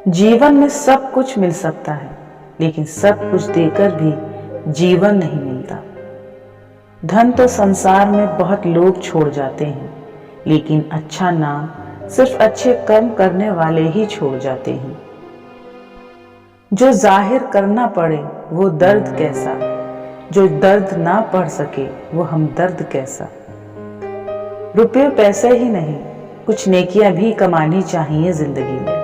जीवन में सब कुछ मिल सकता है, लेकिन सब कुछ देकर भी जीवन नहीं मिलता। धन तो संसार में बहुत लोग छोड़ जाते हैं, लेकिन अच्छा नाम सिर्फ अच्छे कर्म करने वाले ही छोड़ जाते हैं। जो जाहिर करना पड़े वो दर्द कैसा, जो दर्द ना पढ़ सके वो हमदर्द कैसा। रुपये पैसे ही नहीं, कुछ नेकियां भी कमानी चाहिए जिंदगी में,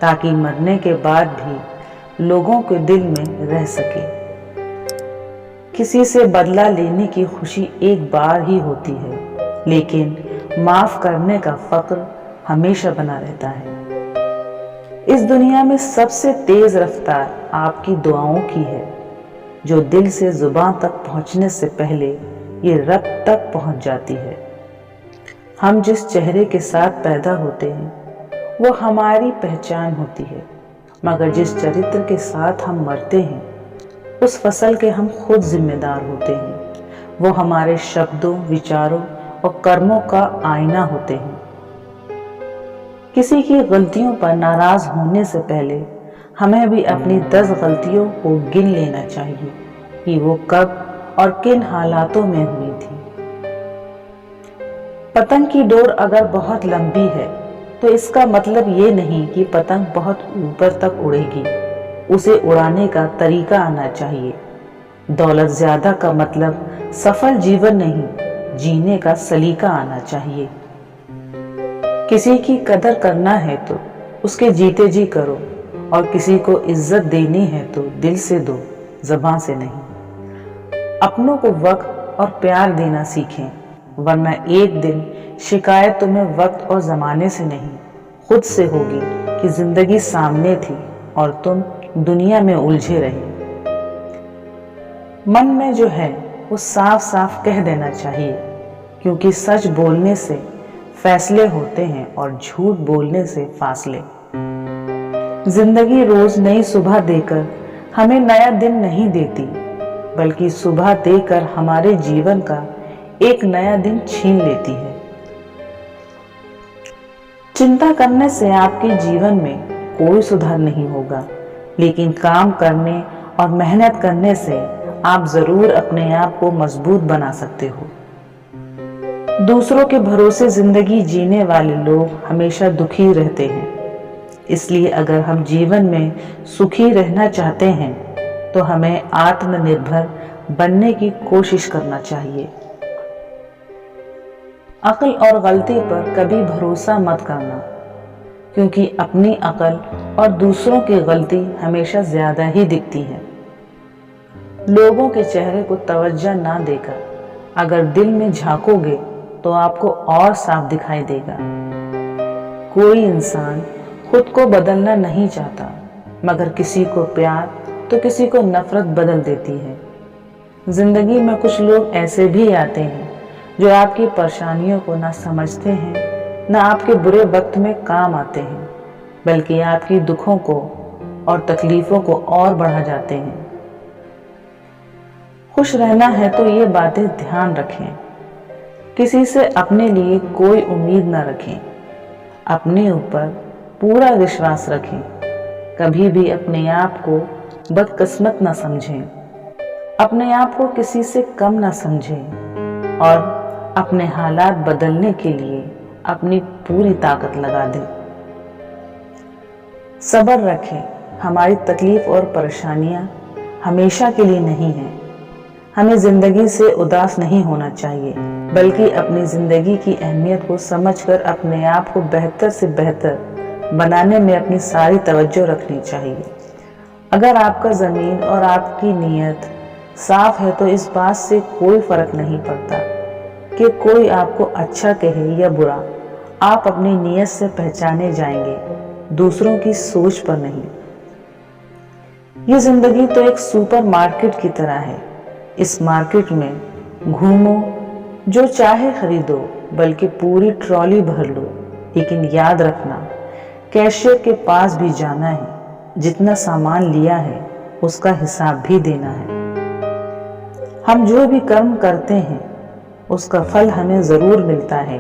ताकि मरने के बाद भी लोगों के दिल में रह सके। किसी से बदला लेने की खुशी एक बार ही होती है, लेकिन माफ करने का फक्र हमेशा बना रहता है। इस दुनिया में सबसे तेज रफ्तार आपकी दुआओं की है, जो दिल से जुबान तक पहुंचने से पहले ये रब तक पहुंच जाती है। हम जिस चेहरे के साथ पैदा होते हैं वो हमारी पहचान होती है, मगर जिस चरित्र के साथ हम मरते हैं उस फसल के हम खुद जिम्मेदार होते हैं। वो हमारे शब्दों, विचारों और कर्मों का आईना होते हैं। किसी की गलतियों पर नाराज होने से पहले हमें भी अपनी 10 गलतियों को गिन लेना चाहिए कि वो कब और किन हालातों में हुई थी। पतंग की डोर अगर बहुत लंबी है तो इसका मतलब ये नहीं कि पतंग बहुत ऊपर तक उड़ेगी, उसे उड़ाने का तरीका आना चाहिए। दौलत ज्यादा का मतलब सफल जीवन नहीं, जीने का सलीका आना चाहिए। किसी की कदर करना है तो उसके जीते जी करो, और किसी को इज्जत देनी है तो दिल से दो, ज़बान से नहीं। अपनों को वक्त और प्यार देना सीखें, वरना एक दिन शिकायत तुम्हें वक्त और ज़माने से नहीं खुद से होगी कि जिंदगी सामने थी और तुम दुनिया में उलझे रहे। मन में जो है वो साफ साफ कह देना चाहिए, क्योंकि सच बोलने से फैसले होते हैं और झूठ बोलने से फासले। जिंदगी रोज नई सुबह देकर हमें नया दिन नहीं देती, बल्कि सुबह देकर हमारे जीवन का एक नया दिन छीन लेती है। चिंता करने से आपके जीवन में कोई सुधार नहीं होगा, लेकिन काम करने और मेहनत करने से आप जरूर अपने आप को मजबूत बना सकते हो। दूसरों के भरोसे जिंदगी जीने वाले लोग हमेशा दुखी रहते हैं, इसलिए अगर हम जीवन में सुखी रहना चाहते हैं तो हमें आत्मनिर्भर बनने की कोशिश करना चाहिए। अक्ल और गलती पर कभी भरोसा मत करना, क्योंकि अपनी अक्ल और दूसरों की गलती हमेशा ज्यादा ही दिखती है। लोगों के चेहरे को तवज्जो ना देकर अगर दिल में झांकोगे तो आपको और साफ दिखाई देगा। कोई इंसान खुद को बदलना नहीं चाहता, मगर किसी को प्यार तो किसी को नफरत बदल देती है। जिंदगी में कुछ लोग ऐसे भी आते हैं जो आपकी परेशानियों को ना समझते हैं, ना आपके बुरे वक्त में काम आते हैं, बल्कि आपकी दुखों को और तकलीफों को और बढ़ा जाते हैं। खुश रहना है तो ये बातें ध्यान रखें। किसी से अपने लिए कोई उम्मीद न रखें, अपने ऊपर पूरा विश्वास रखें। कभी भी अपने आप को बदकिस्मत न समझें, अपने आप को किसी से कम न समझें, और अपने हालात बदलने के लिए अपनी पूरी ताकत लगा दें। सब्र रखें, हमारी तकलीफ और परेशानियां हमेशा के लिए नहीं हैं। हमें जिंदगी से उदास नहीं होना चाहिए, बल्कि अपनी जिंदगी की अहमियत को समझकर अपने आप को बेहतर से बेहतर बनाने में अपनी सारी तवज्जो रखनी चाहिए। अगर आपका ज़मीन और आपकी नीयत साफ है तो इस बात से कोई फर्क नहीं पड़ता कि कोई आपको अच्छा कहे या बुरा। आप अपनी नीयत से पहचाने जाएंगे, दूसरों की सोच पर नहीं। ये जिंदगी तो एक सुपर मार्केट की तरह है। इस मार्केट में घूमो, जो चाहे खरीदो, बल्कि पूरी ट्रॉली भर लो, लेकिन याद रखना कैशियर के पास भी जाना है, जितना सामान लिया है उसका हिसाब भी देना है। हम जो भी कर्म करते हैं उसका फल हमें जरूर मिलता है,